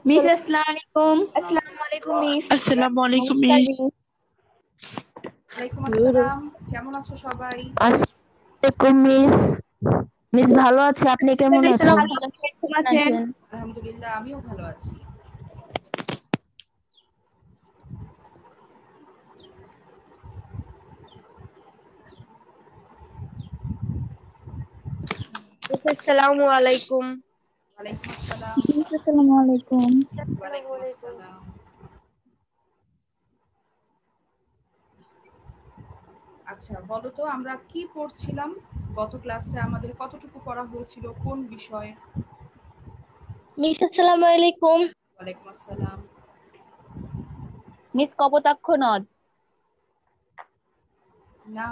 Miss আসসালামু আলাইকুম। আসসালামু আলাইকুম মিস। আসসালামু আলাইকুম নমস্কার মিস। মিস। ওয়ালাইকুম আসসালাম। কেমন আছো সবাই? আসসালামু মিস। মিস ভালো আছি, আপনি কেমন আছেন? কেমন আছেন? আলহামদুলিল্লাহ, আমিও ভালো আছি। আসসালামু আলাইকুম। ওয়ালাইকুম আসসালাম। আসসালামু আলাইকুম। ওয়ালাইকুম আসসালাম। আচ্ছা, বলো তো আমরা কি পড়ছিলাম গত ক্লাসে? আমাদের কতটুকু পড়া হয়েছিল, কোন বিষয়ে? মিস আসসালামু আলাইকুম। ওয়ালাইকুম আসসালাম। মিস কপোতাক্ষ নদ। না,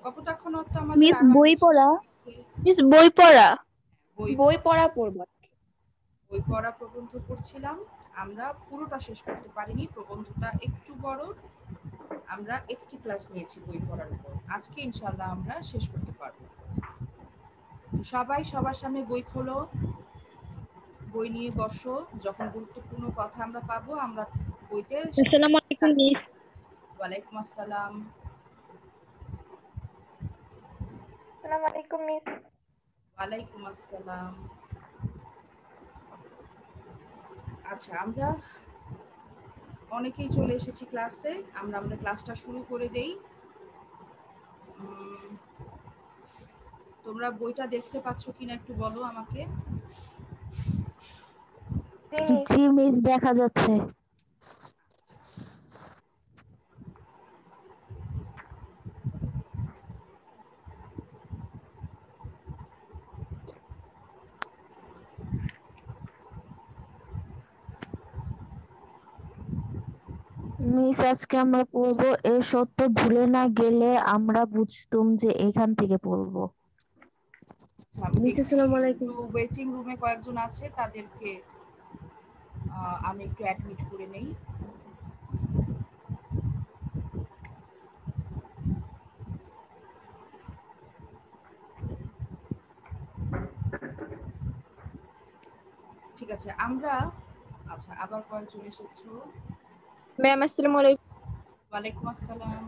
কপোতাক্ষ নদ তো আমাদের মিস আরো বই আগে পড়া। শেষ হয়েছে। মিস বই পড়া। বই বই পড়া পড়ব। বই পড়া প্রবন্ধ পড়ছিলাম। আমরা পুরোটা শেষ করতে পারিনি, প্রবন্ধটা একটু বড়। আমরা একটি ক্লাস নিয়েছি বই পড়ার উপর। আজকে ইনশাআল্লাহ আমরা শেষ করতে পারবো। সবাই সবার সামনে বই খোলো, বই নিয়ে বসো। যখন গুরুত্বপূর্ণ কথা আমরা পাবো, আমরা বইতে। আসসালামু আলাইকুম মিস। ওয়ালাইকুম আসসালাম। আসসালামু আলাইকুম মিস। ওয়ালাইকুম আসসালাম। আচ্ছা, আমরা অনেকেই চলে এসেছি ক্লাসে। আমরা আমাদের ক্লাসটা শুরু করে দেই। তোমরা বইটা দেখতে পাচ্ছ কিনা একটু বলো আমাকে। জি মিস, দেখা যাচ্ছে। মিস আজকে আমরা পড়বো এ সত্য ভুলে না গেলে আমরা বুঝতুম যে এখান থেকে পড়বো। আমি দেখছি একটু ওয়েটিং রুমে কয়েকজন আছে, তাদেরকে আমি একটু অ্যাডমিট করে নেই। ঠিক আছে, আমরা আচ্ছা আবার কয়েকজন এসেছো। ম্যাম আসসালামু আলাইকুম। ওয়ালাইকুম আসসালাম।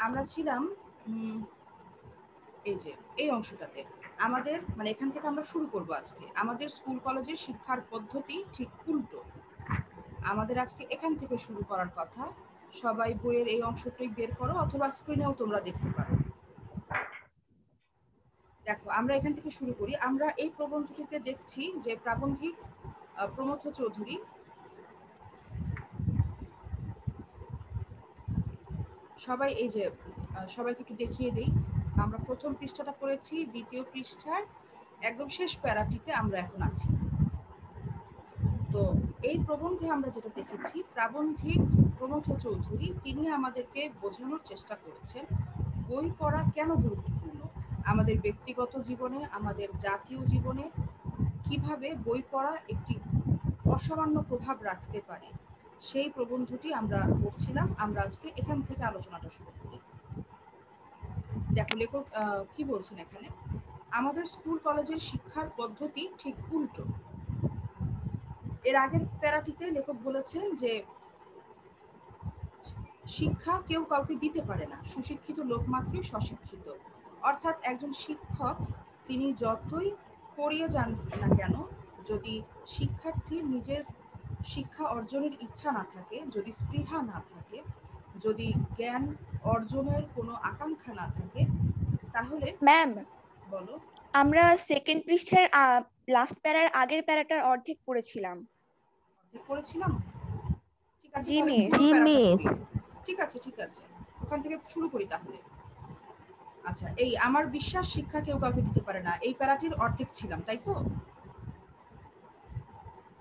আমরা ছিলাম এই যে এই অংশটাতে। আমাদের মানে এখান থেকে আমরা শুরু করব আজকে। আমাদের স্কুল কলেজের শিক্ষার পদ্ধতি ঠিক উল্টো। আমাদের আজকে এখান থেকে শুরু করার কথা। সবাই বইয়ের এই অংশটাই বের করো, অথবা স্ক্রিনেও তোমরা দেখতে পারো। দেখো, আমরা এখান থেকে শুরু করি। আমরা এই প্রবন্ধটিতে দেখছি যে প্রাবন্ধিক প্রমথ চৌধুরী সবাই এই যে সবাইকে একটু দেখিয়ে দেই। আমরা প্রথম পৃষ্ঠাটা পড়েছি, দ্বিতীয় পৃষ্ঠার একদম শেষ প্যারাটিতে আমরা এখন আছি। তো এই প্রবন্ধে আমরা যেটা দেখেছি, প্রাবন্ধিক প্রমথ চৌধুরী তিনি আমাদেরকে বোঝানোর চেষ্টা করছেন বই পড়া কেন গুরুত্বপূর্ণ আমাদের ব্যক্তিগত জীবনে, আমাদের জাতীয় জীবনে, কিভাবে বই পড়া একটি অসামান্য প্রভাব রাখতে পারে, সেই প্রবন্ধটি আমরা পড়ছিলাম। আমরা আজকে এখান থেকে আলোচনাটা শুরু করি। দেখো লেখক কি বলছেন এখানে, আমাদের স্কুল কলেজের শিক্ষার পদ্ধতি ঠিক উল্টো। এর আগের প্যারাটিতে লেখক বলেছেন যে শিক্ষা কেউ কাউকে দিতে পারে না, সুশিক্ষিত লোক মাত্রই স্বশিক্ষিত। অর্থাৎ একজন শিক্ষক তিনি যতই পড়িয়ে যান না কেন, যদি শিক্ষার্থীর নিজের শিক্ষা অর্জনের ইচ্ছা না থাকে, যদি স্পৃহা না থাকে, যদি জ্ঞান অর্জনের কোনো আকাঙ্ক্ষা না থাকে, তাহলে। ম্যাম, বলো। আমরা সেকেন্ড পৃষ্ঠার লাস্ট প্যারার আগের প্যারাটার অর্ধেক পড়েছিলাম। করেছিলাম। ঠিক আছে, জি তাহলে মিস। পুরো জি প্যারাটা মিস। পড়ি। ঠিক আছে ঠিক আছে, ওখান থেকে শুরু করি তাহলে। আচ্ছা, এই আমার বিশ্বাস শিক্ষা কেউ কাউকে দিতে পারে না, এই প্যারাটির অর্ধেক ছিলাম, তাই তো?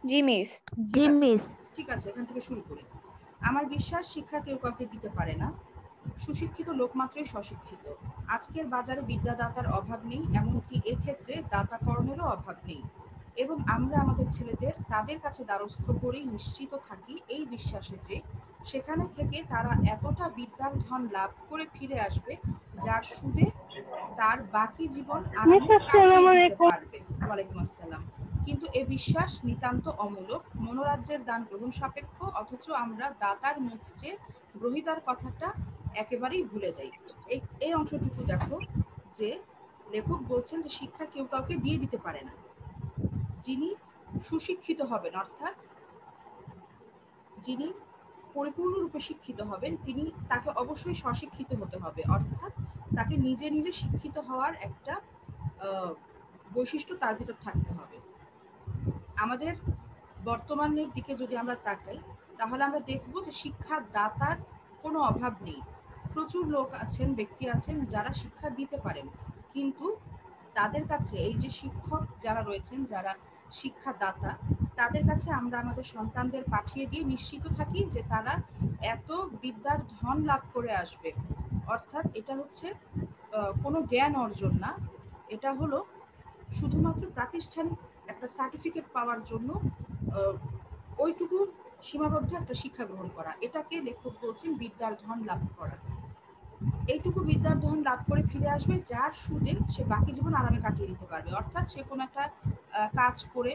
জি মিস। জি মিস। ঠিক আছে, এখান থেকে শুরু করি। আমার বিশ্বাস শিক্ষা কেউ কাউকে দিতে পারে না, সুশিক্ষিত লোক মাত্রই স্বশিক্ষিত। আজকের বাজারে বিদ্যাদাতার অভাব নেই, এমনকি এক্ষেত্রে দাতাকর্ণেরও অভাব নেই। এবং আমরা আমাদের ছেলেদের তাদের কাছে দ্বারস্থ করেই নিশ্চিত থাকি এই বিশ্বাসে যে সেখানে থেকে তারা এতটা বিদ্যার ধন লাভ করে ফিরে আসবে যার সুদে তার বাকি জীবন আরামে কাটিয়ে দিতে পারবে। ওয়ালাইকুম আসসালাম। কিন্তু এ বিশ্বাস নিতান্ত অমূলক, মনোরাজ্যের দান গ্রহণ সাপেক্ষ, অথচ আমরা দাতার মুখ চেয়ে গ্রহীতার কথাটা একেবারেই ভুলে যাই। এই অংশটুকু দেখো যে লেখক বলছেন যে শিক্ষা কেউ কাউকে দিয়ে দিতে পারে না। যিনি সুশিক্ষিত হবেন, অর্থাৎ যিনি পরিপূর্ণরূপে শিক্ষিত হবেন, তাকে অবশ্যই স্বশিক্ষিত হতে হবে, অর্থাৎ তাকে নিজে নিজে শিক্ষিত হওয়ার একটা বৈশিষ্ট্য তার ভিতর থাকতে হবে। আমাদের বর্তমানের দিকে যদি আমরা তাকাই তাহলে আমরা দেখব যে শিক্ষার দাতার কোনো অভাব নেই। প্রচুর লোক আছেন, ব্যক্তি আছেন যারা শিক্ষা দিতে পারেন, কিন্তু তাদের কাছে এই যে শিক্ষক যারা রয়েছেন, যারা শিক্ষাদাতা, তাদের কাছে আমরা আমাদের সন্তানদের পাঠিয়ে দিয়ে নিশ্চিত থাকি যে তারা এত বিদ্যার ধন লাভ করে আসবে। অর্থাৎ এটা হচ্ছে কোনো জ্ঞান অর্জন না, এটা হলো শুধুমাত্র প্রাতিষ্ঠানিক একটা সার্টিফিকেট পাওয়ার জন্য ওইটুকু সীমাবদ্ধ একটা শিক্ষা গ্রহণ করা। এটাকে লেখক বলছেন বিদ্যার ধন লাভ করা। এইটুকু বিদ্যার ধন লাভ করে ফিরে আসবে যার সুদে সে বাকি জীবন আরামে কাটিয়ে দিতে পারবে। অর্থাৎ সে কোনো একটা কাজ করে,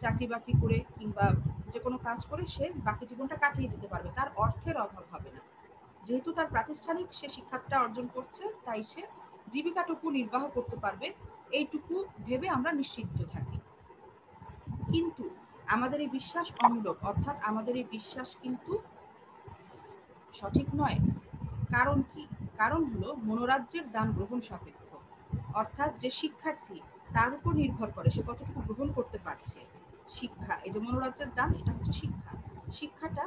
চাকরি বাকরি করে কিংবা যে কোনো কাজ করে সে বাকি জীবনটা কাটিয়ে দিতে পারবে, তার অর্থের অভাব হবে না। যেহেতু তার প্রাতিষ্ঠানিক সে শিক্ষাটা অর্জন করছে, তাই সে জীবিকাটুকু নির্বাহ করতে পারবে, এইটুকু ভেবে আমরা নিশ্চিন্ত থাকি। কিন্তু আমাদের এই বিশ্বাস অমূলক, অর্থাৎ আমাদের এই বিশ্বাস কিন্তু সঠিক নয়। কারণ কি? কারণ হলো মনোরাজ্যের দান গ্রহণ সাপেক্ষ, অর্থাৎ যে শিক্ষার্থী তার উপর নির্ভর করে সে কতটুকু গ্রহণ করতে পারছে। শিক্ষা, এই যে মনোরাজ্যের দান, এটা হচ্ছে শিক্ষা। শিক্ষাটা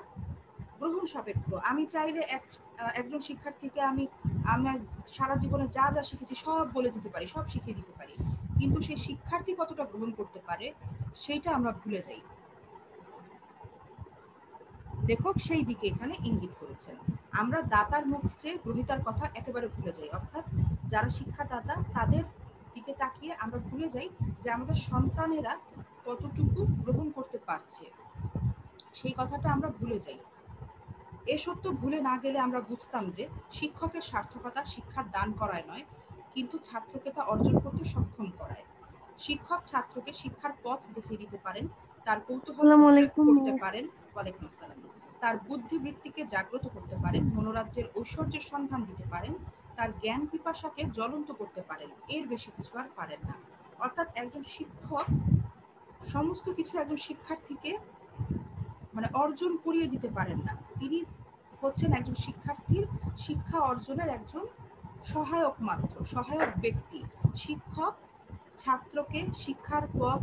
গ্রহণ সাপেক্ষ। আমি চাইলে একজন শিক্ষার্থীকে আমি আমার সারা জীবনে যা যা শিখেছি সব বলে দিতে পারি, সব শিখিয়ে দিতে পারি, কিন্তু সেই শিক্ষার্থী কতটা গ্রহণ করতে পারে সেইটা আমরা ভুলে যাই। লেখক সেই দিকে এখানে ইঙ্গিত করেছেন। আমরা দাতার মুখ চেয়ে গ্রহীতার কথা একেবারে ভুলে যাই, অর্থাৎ যারা শিক্ষাদাতা তাদের দিকে তাকিয়ে আমরা ভুলে যাই যে আমাদের সন্তানেরা কতটুকু গ্রহণ করতে পারছে, সেই কথাটা আমরা ভুলে যাই। এ সত্য ভুলে না গেলে আমরা বুঝতাম যে শিক্ষকের সার্থকতা শিক্ষার দান করায় নয়, কিন্তু ছাত্রকে তা অর্জন করতে সক্ষম করায়। শিক্ষক ছাত্রকে শিক্ষার পথ দেখিয়ে দিতে পারেন, তার কৌতূহল করতে পারেন, ওয়ালাইকুম আসসালাম, তার বুদ্ধিবৃত্তিকে জাগ্রত করতে পারেন, মনোরাজ্যের ঐশ্বর্যের সন্ধান দিতে পারেন, তার জ্ঞান পিপাসাকে জ্বলন্ত করতে পারেন, এর বেশি কিছু আর পারেন না। অর্থাৎ একজন শিক্ষক সমস্ত কিছু একজন শিক্ষার্থীকে অর্জন করিয়ে দিতে পারেন না। তিনি হচ্ছেন একজন শিক্ষার্থীর শিক্ষা অর্জনের একজন সহায়ক মাত্র, সহায়ক ব্যক্তি। শিক্ষক ছাত্রকে শিক্ষার পথ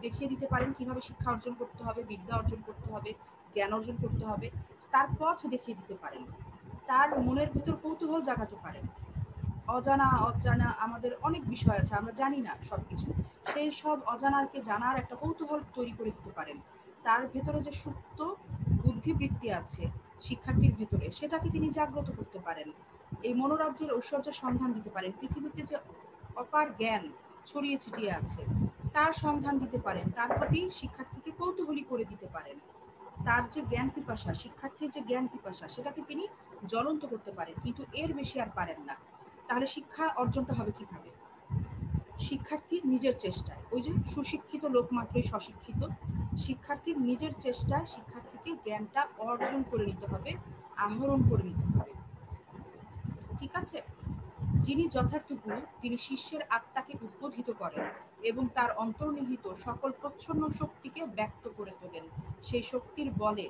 দেখিয়ে দিতে পারেন, কিভাবে শিক্ষা অর্জন করতে হবে, বিদ্যা অর্জন করতে হবে, জ্ঞান অর্জন করতে হবে, তার পথ দেখিয়ে দিতে পারেন, তার মনের ভিতর কৌতূহল জাগাতে পারেন। অজানা আমাদের অনেক বিষয় আছে, আমরা জানি না সবকিছু, সেই সব অজানাকে জানার একটা কৌতূহল তৈরি করে দিতে পারেন। তার ভেতরে যে সুপ্ত বুদ্ধিবৃত্তি আছে শিক্ষার্থীর ভেতরে, সেটাকে তিনি জাগ্রত করতে পারেন। এই মনোরাজ্যের ঐশ্বর্যের সন্ধান দিতে পারেন। পৃথিবীতে যে অপার জ্ঞান ছড়িয়ে ছিটিয়ে আছে তার সন্ধান দিতে পারেন, তার প্রতি শিক্ষার্থীকে কৌতূহলী করে দিতে পারেন। তার যে জ্ঞান পিপাসা, শিক্ষার্থীর যে জ্ঞান পিপাসা, সেটাকে তিনি জ্বলন্ত করতে পারেন, কিন্তু এর বেশি আর পারেন না। তাহলে শিক্ষা অর্জনটা হবে কিভাবে? শিক্ষার্থীর নিজের চেষ্টায়। ওই যে সুশিক্ষিত লোক মাত্রই স্বশিক্ষিত, শিক্ষার্থীর নিজের চেষ্টায় শিক্ষার্থীকে জ্ঞানটা অর্জন করে নিতে হবে, আহরণ করে নিতে হবে। ঠিক আছে? যিনি যথার্থ গুরু, তিনি শিষ্যের আত্মাকে উদ্বোধিত করেন এবং তার অন্তর্নিহিত সকল প্রচ্ছন্ন শক্তিকে ব্যক্ত করে তোলেন। সেই শক্তির বলে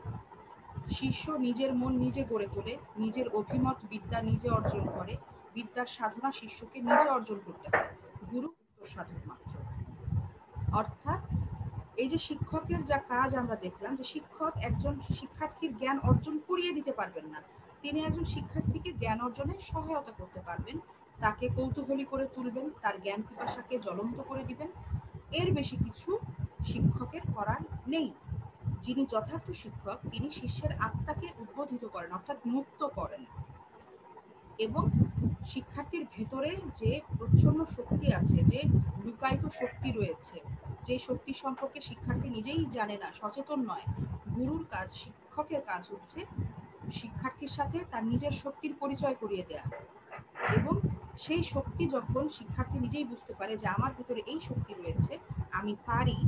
শিষ্য নিজের মন নিজে গড়ে তোলে, নিজের অভিমত বিদ্যা নিজে অর্জন করে। বিদ্যার সাধনা শিষ্যকে নিজে অর্জন করতে হয়, গুরু উত্তর সাধক মাত্র। অর্থাৎ এই যে শিক্ষকের যা কাজ আমরা দেখলাম, যে শিক্ষক একজন শিক্ষার্থীর জ্ঞান অর্জন করিয়ে দিতে পারবেন না, তিনি একজন শিক্ষার্থীকে জ্ঞান অর্জনে সহায়তা করতে পারবেন, তাকে কৌতূহলী করে তুলবেন, তার জ্ঞান পিপাসাকে জ্বলন্ত করে দিবেন। এর বেশি কিছু শিক্ষকের করার নেই। যিনি যথার্থ শিক্ষক, তিনি শিষ্যের আত্মাকে উদ্বোধিত করেন, অর্থাৎ মুক্ত করেন, এবং শিক্ষার্থীর ভেতরে যে প্রচ্ছন্ন শক্তি আছে, যে লুকায়িত শক্তি রয়েছে, যে শক্তি সম্পর্কে শিক্ষার্থী নিজেই জানে না, সচেতন নয়, গুরুর কাজ, শিক্ষকের কাজ হচ্ছে শিক্ষার্থীর সাথে তার নিজের শক্তির পরিচয় করিয়ে দেয়া, এবং সেই শক্তি যখন শিক্ষার্থী নিজেই বুঝতে পারে যে আমার ভিতরে এই শক্তি রয়েছে, আমি পারি,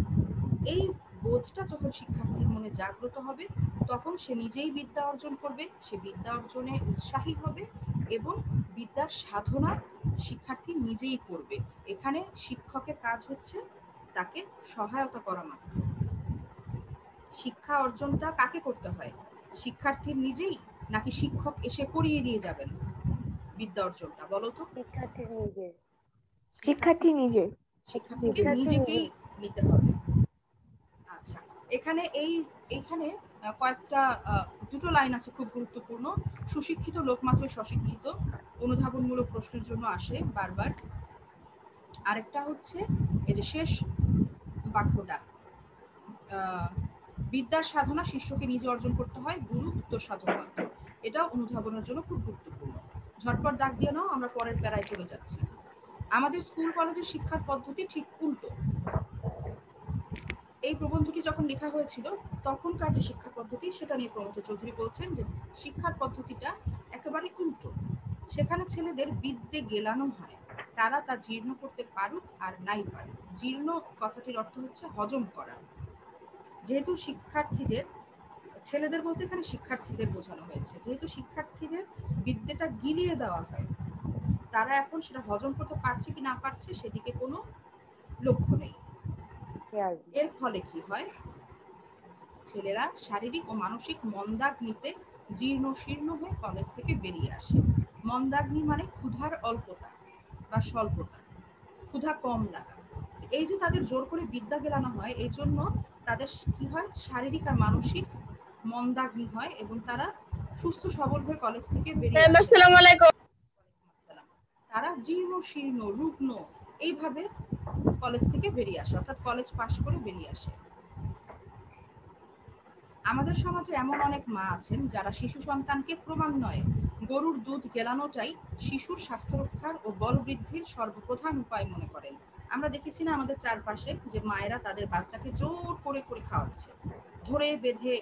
এই বোধটা যখন শিক্ষার্থীর মনে জাগ্রত হবে, তখন সে নিজেই বিদ্যা অর্জন করবে, সে বিদ্যা অর্জনে উৎসাহী হবে এবং বিদ্যার সাধনা শিক্ষার্থী নিজেই করবে। এখানে শিক্ষকের কাজ হচ্ছে তাকে সহায়তা করা মাত্র। শিক্ষা অর্জনটা কাকে করতে হয়? শিক্ষার্থীর নিজেই, নাকি শিক্ষক এসে করিয়ে দিয়ে যাবেন বিদ্যা অর্জনটা? বলো তো। শিক্ষার্থী নিজে। শিক্ষার্থীকে নিজেকেই নিতে হবে। আচ্ছা, এখানে কয়েকটা দুটো লাইন আছে খুব গুরুত্বপূর্ণ। সুশিক্ষিত লোক মাত্রই সশিক্ষিত, অনুধাবনমূলক প্রশ্নের জন্য আসে বারবার। আরেকটা হচ্ছে এই যে শেষ বাক্যটা, বিদ্যার সাধনা শিষ্যকে নিজে অর্জন করতে হয়, গুরু উত্তর সাধন মাত্র। এটাও অনুধাবনের জন্য খুব গুরুত্বপূর্ণ। ঝটপট দাগ দিয়ে নাও, আমরা পরের প্যারায় চলে যাচ্ছি। আমাদের স্কুল কলেজের শিক্ষার পদ্ধতি ঠিক উল্টো। এই প্রবন্ধটি যখন লেখা হয়েছিল তখনকার যে শিক্ষা পদ্ধতি সেটা নিয়ে প্রমথ চৌধুরী বলছেন যে শিক্ষার পদ্ধতিটা একেবারে উল্টো। সেখানে ছেলেদের বিদ্যে গেলানো হয়, তারা তা জীর্ণ করতে পারুক আর নাই পারুক। জীর্ণ কথাটির অর্থ হচ্ছে হজম করা। যেহেতু শিক্ষার্থীদের, ছেলেদের বলতে এখানে শিক্ষার্থীদের বোঝানো হয়েছে, যেহেতু শিক্ষার্থীদের বিদ্যেটা গিলিয়ে দেওয়া হয়, তারা এখন সেটা হজম করতে পারছে কি না পারছে সেদিকে কোনো লক্ষ্য নেই। এর ফলে কি হয়? ছেলেরা শারীরিক ও মানসিক মন্দাগ্নিতে জীর্ণ শীর্ণ হয়ে কলেজ থেকে বেরিয়ে আসে। মন্দাগ্নি মানে ক্ষুধার অল্পতা বা স্বল্পতা, ক্ষুধা কম লাগা। এই যে তাদের জোর করে বিদ্যা গেলানো হয়, এই জন্য তাদের কি হয়? শারীরিক আর মানসিক মন্দাগ্নি হয় এবং তারা সুস্থ সবল হয়ে কলেজ থেকে বেরিয়ে আসে। আসসালামু আলাইকুম। তারা জীর্ণ শীর্ণ রুগ্ন এইভাবে কলেজ থেকে বেরিয়ে আসে, অর্থাৎ কলেজ পাশ করে বেরিয়ে আসে। আমাদের সমাজে এমন অনেক মা আছেন যারা শিশু সন্তানকে ক্রমান্বয়ে গরুর দুধ গেলানোটাই শিশুর স্বাস্থ্য রক্ষার ও বল বৃদ্ধির সর্বপ্রধান উপায় মনে করেন। আমরা দেখেছি না আমাদের চারপাশে যে মায়েরা তাদের বাচ্চাকে জোর করে করে খাওয়াচ্ছে, ধরে বেঁধে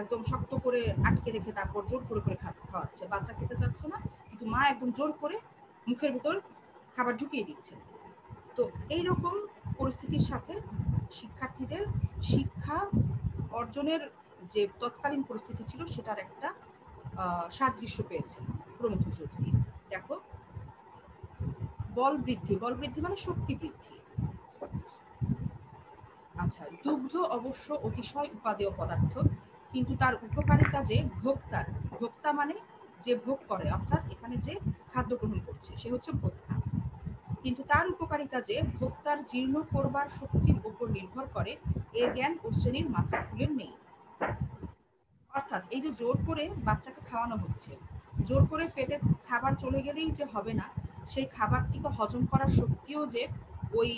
একদম শক্ত করে আটকে রেখে তারপর জোর করে করে খাওয়াচ্ছে। বাচ্চা খেতে চাচ্ছে না, কিন্তু মা একদম জোর করে মুখের ভিতর খাবার ঢুকিয়ে দিচ্ছে। তো এইরকম পরিস্থিতির সাথে শিক্ষার্থীদের শিক্ষা অর্জনের যে তৎকালীন পরিস্থিতি ছিল সেটার একটা সাদৃশ্য পেয়েছে প্রমথ চৌধুরী। দেখো, বল বৃদ্ধি, বল বৃদ্ধি মানে শক্তি বৃদ্ধি। আচ্ছা, দুগ্ধ অবশ্য অতিশয় উপাদেয় পদার্থ, কিন্তু তার উপকারিতা যে ভোক্তার, ভোক্তা মানে যে ভোগ করে, অর্থাৎ এখানে যে খাদ্য গ্রহণ করছে সে হচ্ছে ভোক্তা, কিন্তু তার উপকারিতা যে ভোক্তার জীর্ণ করবার শক্তির উপর নির্ভর করে, এ জ্ঞান ও শ্রেণীর মাতৃকুলের নেই। অর্থাৎ এই যে জোর করে বাচ্চাকে খাওয়ানো হচ্ছে, জোর করে পেটে খাবার চলে গেলেই যে হবে না, সেই খাবারটিকে হজম করার শক্তিও যে ওই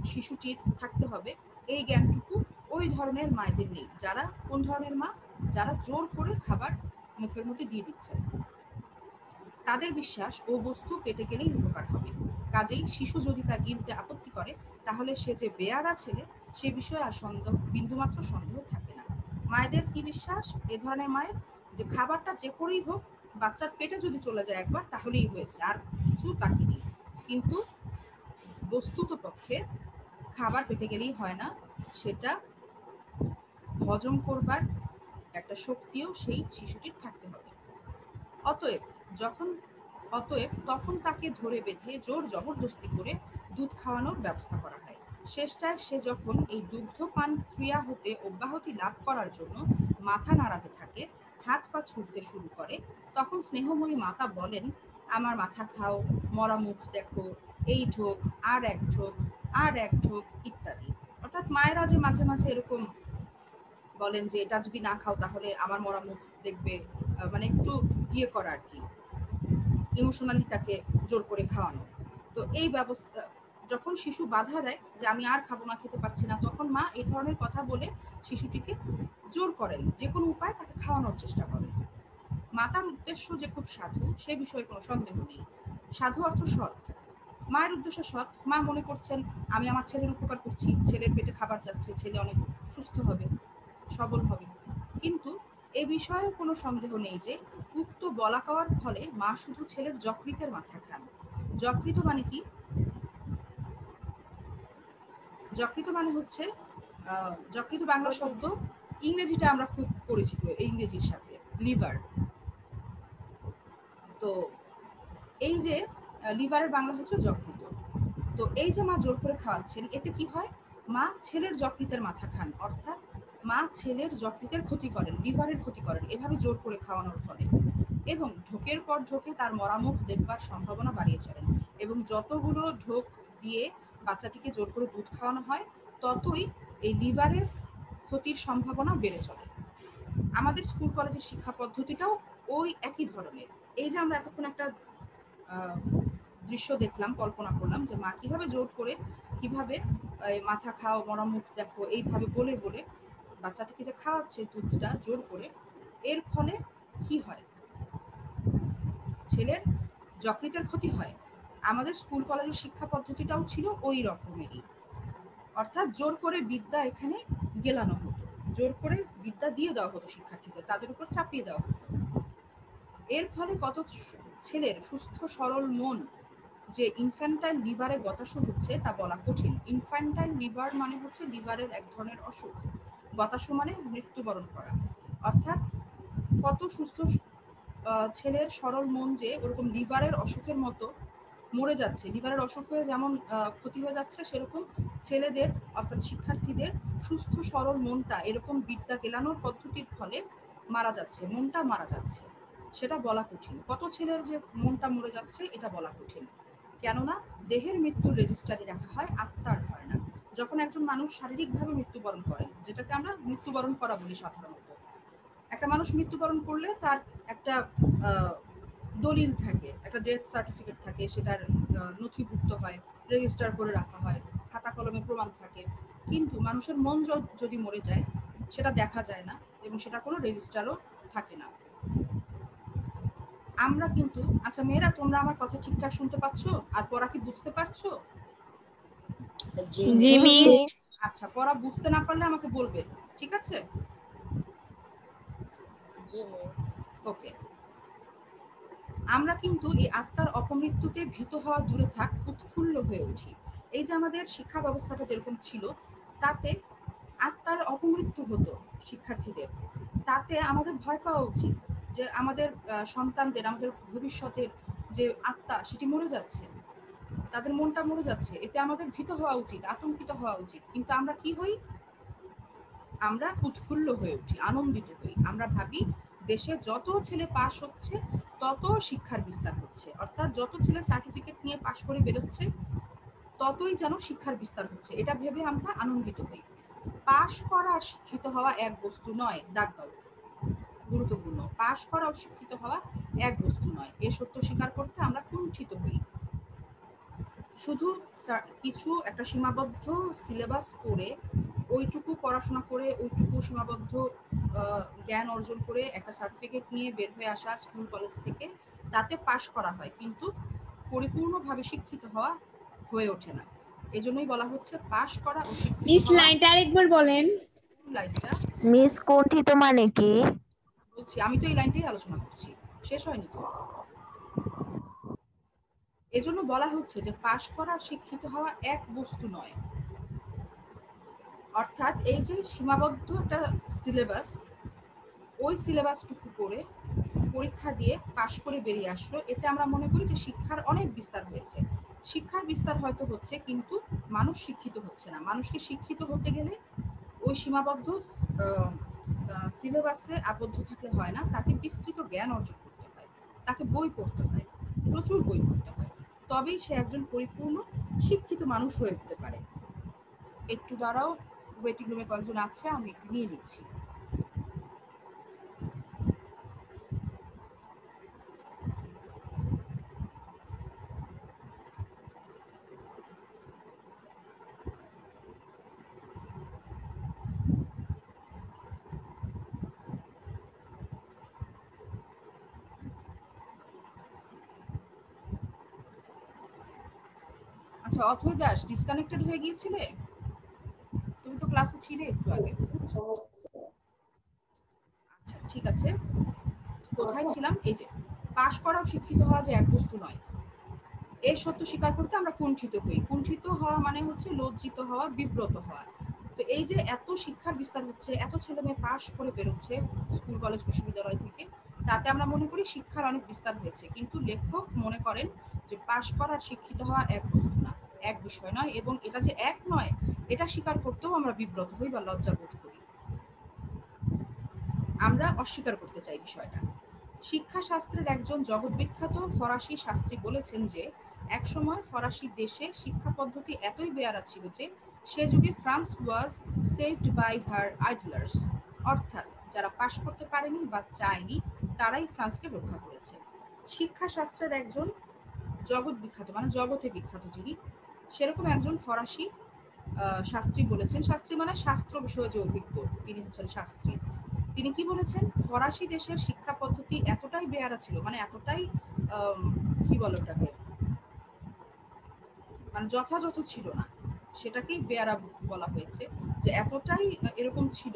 শিশুটির থাকতে হবে, এই জ্ঞানটুকু ওই ধরনের মায়েদের নেই। যারা কোন ধরনের মা? যারা জোর করে খাবার মুখের মধ্যে দিয়ে দিচ্ছে। তাদের বিশ্বাস ও বস্তু পেটে গেলেই উপকার হবে, কাজেই শিশু যদি তা গিলতে আপত্তি করে তাহলে সে যে বেয়ারা ছেলে সে বিষয়ে আর বিন্দুমাত্র সন্দেহ থাকে না। মায়েদের কি বিশ্বাস? এ ধরনের মায়ের যে খাবারটা যে করেই হোক বাচ্চার পেটে যদি চলে যায় একবার তাহলেই হয়েছে, আর কিছু বাকি নেই। কিন্তু বস্তুত পক্ষে খাবার পেটে গেলেই হয় না, সেটা হজম করবার একটা শক্তিও সেই শিশুটির থাকতে হবে। অতএব তখন তাকে ধরে বেঁধে জোর জবরদস্তি করে দুধ খাওয়ানোর ব্যবস্থা করা হয়। শেষটায় সে যখন এই দুগ্ধপান ক্রিয়া হতে অব্যাহতি লাভ করার জন্য মাথা নাড়াতে থাকে, হাত পা ছুটতে শুরু করে, তখন স্নেহময়ী মাতা বলেন, আমার মাথা খাও, মরা মুখ দেখো, এই ঢোক, আর এক ঢোক, আর এক ঢোক ইত্যাদি। অর্থাৎ মায়েরা যে মাঝে মাঝে এরকম বলেন যে এটা যদি না খাও তাহলে আমার মরা মুখ দেখবে, মানে একটু ইয়ে করা আর কি, ইমোশনালি তাকে জোর করে খাওয়ানো। তো এই ব্যবস্থা যখন শিশু বাধা দেয় যে আমি আর খাবো না, খেতে পারছি না, তখন মা এই ধরনের কথা বলে শিশুটিকে জোর করেন, যে কোনো উপায় তাকে খাওয়ানোর চেষ্টা করেন। মাতার উদ্দেশ্য যে খুব সাধু সে বিষয়ে কোনো সন্দেহ নেই। সাধু অর্থ সৎ, মায়ের উদ্দেশ্য সৎ, মা মনে করছেন আমি আমার ছেলের উপকার করছি, ছেলের পেটে খাবার যাচ্ছে, ছেলে অনেক সুস্থ হবে, সবল হবে। কিন্তু এ বিষয়ে কোনো সন্দেহ নেই যে উক্ত বলা কওয়ার ফলে মা শুধু ছেলের যকৃতের মাথা খান। যকৃত মানে কি? যকৃত মানে হচ্ছে যকৃত বাংলা শব্দ, ইংরেজিটা আমরা খুব পরিচিত ইংরেজির সাথে, লিভার। তো এই যে লিভারের বাংলা হচ্ছে যকৃত। তো এই যে মা জোর করে খাওয়াচ্ছেন, এতে কি হয়? মা ছেলের যকৃতের মাথা খান, অর্থাৎ মা ছেলের যকৃতের ক্ষতি করেন, লিভারের ক্ষতি করেন এভাবে জোর করে খাওয়ানোর ফলে। এবং ঢোকের পর ঢোকে তার মরামুখ দেখবার সম্ভাবনা বাড়িয়ে চলেন। এবং যতগুলো ঢোক দিয়ে বাচ্চাটিকে জোর করে দুধ খাওয়ানো হয়, ততই এই লিভারের ক্ষতির সম্ভাবনা বেড়ে চলে। আমাদের স্কুল কলেজের শিক্ষা পদ্ধতিটাও ওই একই ধরনের। এই যে আমরা এতক্ষণ একটা দৃশ্য দেখলাম, কল্পনা করলাম যে মা কিভাবে জোর করে, কিভাবে মাথা খাও, মরামুখ দেখো, এইভাবে বলে বলে বাচ্চাটাকে যে খাওয়াচ্ছে দুধটা জোর করে, এর ফলে কি হয়? ছেলের যকৃতের ক্ষতি হয়। আমাদের স্কুল কলেজের শিক্ষা পদ্ধতিটাও ছিল ওই রকমেরই, অর্থাৎ জোর করে বিদ্যা এখানে গেলানো হতো, জোর করে বিদ্যা দিয়ে দেওয়া হতো শিক্ষার্থীদের, তাদের উপর চাপিয়ে দেওয়া হতো। এর ফলে কত ছেলের সুস্থ সরল মন যে ইনফ্যান্টাইল লিভারে গতাশু হচ্ছে তা বলা কঠিন। ইনফ্যান্টাইল লিভার মানে হচ্ছে লিভারের এক ধরনের অসুখ, গতাশু মানে মৃত্যুবরণ করা। অর্থাৎ কত সুস্থ ছেলের সরল মন যে ওরকম লিভারের অসুখের মতো মরে যাচ্ছে, লিভারের অসুখ হয়ে যেমন ক্ষতি হয়ে যাচ্ছে, সেরকম ছেলেদের অর্থাৎ শিক্ষার্থীদের সুস্থ সরল মনটা এরকম বিদ্যা গেলানোর পদ্ধতির ফলে মারা যাচ্ছে, মনটা মারা যাচ্ছে। সেটা বলা কঠিন। কত ছেলের যে মনটা মরে যাচ্ছে এটা বলা কঠিন, কেননা দেহের মৃত্যুর রেজিস্টারে রাখা হয়, আত্মার হয় না। যখন একজন মানুষ শারীরিকভাবে মৃত্যুবরণ করেন, যেটাকে আমরা মৃত্যুবরণ করা বলি সাধারণত, একটা মানুষ মৃত্যুবরণ করলে তার একটা দলিল থাকে, একটা ডেথ সার্টিফিকেট থাকে, সেটার নথিভুক্ত হয়, রেজিস্টার করে রাখা হয়, খাতা কলমে প্রমাণ থাকে। কিন্তু মানুষের মন যদি মরে যায়, সেটা দেখা যায় না এবং সেটা কোনো রেজিস্টারও থাকে না। আমরা কিন্তু, আচ্ছা মেয়েরা, তোমরা আমার কথা ঠিকঠাক শুনতে পাচ্ছ আর পড়া কি বুঝতে পারছো? জি মিস। আচ্ছা, পড়া বুঝতে না পারলে আমাকে বলবে, ঠিক আছে? ওকে। আমরা কিন্তু এই আত্মার অপমৃত্যুতে ভীত হওয়া দূরে থাক, উৎফুল্ল হয়ে উঠি। এই যে আমাদের শিক্ষা ব্যবস্থাটা যেরকম ছিল, তাতে আত্মার অপমৃত্যু হতো শিক্ষার্থীদের, তাতে আমাদের ভয় পাওয়া উচিত যে আমাদের সন্তানদের, আমাদের ভবিষ্যতের যে আত্মা সেটি মরে যাচ্ছে, তাদের মনটা মরে যাচ্ছে, এতে আমাদের ভীত হওয়া উচিত, আতঙ্কিত হওয়া উচিত। কিন্তু আমরা কি হই? আমরা উৎফুল্ল হয়ে উঠি, আনন্দিত হই। আমরা ভাবি দেশে যত ছেলে পাশ হচ্ছে তত শিক্ষার বিস্তার হচ্ছে, অর্থাৎ যত ছেলে সার্টিফিকেট নিয়ে পাশ করে বেরোচ্ছে ততই যেন শিক্ষার বিস্তার হচ্ছে, এটা ভেবে আমরা আনন্দিত হই। পাশ করা আর শিক্ষিত হওয়া এক বস্তু নয়, দাগ দাও, গুরুত্বপূর্ণ। পাশ করা ও শিক্ষিত হওয়া এক বস্তু নয়, এ সত্য স্বীকার করতে আমরা কুণ্ঠিত হই। শুধু কিছু একটা সীমাবদ্ধ সিলেবাস পড়ে, ওইটুকু পড়াশোনা করে, ওইটুকু সীমাবদ্ধ জ্ঞান অর্জন করে একটা সার্টিফিকেট নিয়ে বের হয়ে আসা স্কুল কলেজ থেকে, তাতে পাশ করা হয়, কিন্তু পরিপূর্ণভাবে শিক্ষিত হওয়া হয়ে ওঠে না। এজন্যই বলা হচ্ছে পাশ করা ও শিক্ষিত মিস হওয়া। লাইনটা আরেকবার বলেন। লাইনটা মিস কুণ্ঠিত মানে কি? বলছি, আমি তো এই লাইনটাই আলোচনা করছি, শেষ হয়নি তো। এজন্য বলা হচ্ছে যে পাশ করা আর শিক্ষিত হওয়া এক বস্তু নয়। অর্থাৎ এই যে সীমাবদ্ধ একটা সিলেবাস, ওই সিলেবাসটুকু করে পরীক্ষা দিয়ে পাশ করে বেরিয়ে আসলো, এতে আমরা মনে করি যে শিক্ষার অনেক বিস্তার হয়েছে। শিক্ষার বিস্তার হয়তো হচ্ছে, কিন্তু মানুষ শিক্ষিত হচ্ছে না। মানুষকে শিক্ষিত হতে গেলে ওই সীমাবদ্ধ সিলেবাসে আবদ্ধ থাকলে হয় না, তাকে বিস্তৃত জ্ঞান অর্জন করতে হয়, তাকে বই পড়তে হয়, প্রচুর বই পড়তে হয়, তবেই সে একজন পরিপূর্ণ শিক্ষিত মানুষ হয়ে উঠতে পারে। একটু দাঁড়াও, ওয়েটিং রুমে কয়েকজন আছে, আমি একটু নিয়ে নিচ্ছি। আচ্ছা, অথৈ দাস ডিসকানেক্টেড হয়ে গিয়েছিলে? তুমি তো ক্লাসে ছিলে একটু আগে। আচ্ছা ঠিক আছে, কোথায় ছিলাম? এই যে পাশ করা ও শিক্ষিত হওয়া যে এক বস্তু নয়, এই সত্য স্বীকার করতে আমরা কুণ্ঠিত হই। কুণ্ঠিত হওয়া মানে হচ্ছে লজ্জিত হওয়া, বিব্রত হওয়া। তো এই যে এত শিক্ষার বিস্তার হচ্ছে, এত ছেলে মেয়ে পাশ করে বেরোচ্ছে স্কুল কলেজ বিশ্ববিদ্যালয় থেকে, তাতে আমরা মনে করি শিক্ষার অনেক বিস্তার হয়েছে, কিন্তু লেখক মনে করেন যে পাশ করার শিক্ষিত হওয়া এক বস্তু না, এক বিষয় নয়, এবং এটা যে এক নয় এটা স্বীকার করতেও আমরা বিব্রত হই বা লজ্জা বোধ করি, আমরা অস্বীকার করতে চাই বিষয়টা। শিক্ষাশাস্ত্রের একজন জগৎবিখ্যাত ফরাসি শাস্ত্রী বলেছেন যে একসময় ফরাসি দেশে শিক্ষা পদ্ধতি এতই বেয়ারা ছিল যে সে যুগে France was saved by her idlers, অর্থাৎ যারা পাশ করতে পারেনি বা চায়নি তারাই ফ্রান্সকে রক্ষা করেছে। শিক্ষাশাস্ত্রের একজন জগৎ বিখ্যাত মানে জগতে বিখ্যাত যিনি, সেরকম একজন ফরাসি শাস্ত্রী বলেছেন, শাস্ত্রী মানে শাস্ত্র বিষয়ে যে অভিজ্ঞ তিনি হচ্ছেন শাস্ত্রী, তিনি কি বলেছেন, ফরাসি দেশের শিক্ষা পদ্ধতি এতটাই বেয়ারা ছিল, মানে এতটাই কি বলে ওটাকে, মানে যথাযথ ছিল না, সেটাকেই বেয়ারা বলা হয়েছে, যে এতটাই এরকম ছিল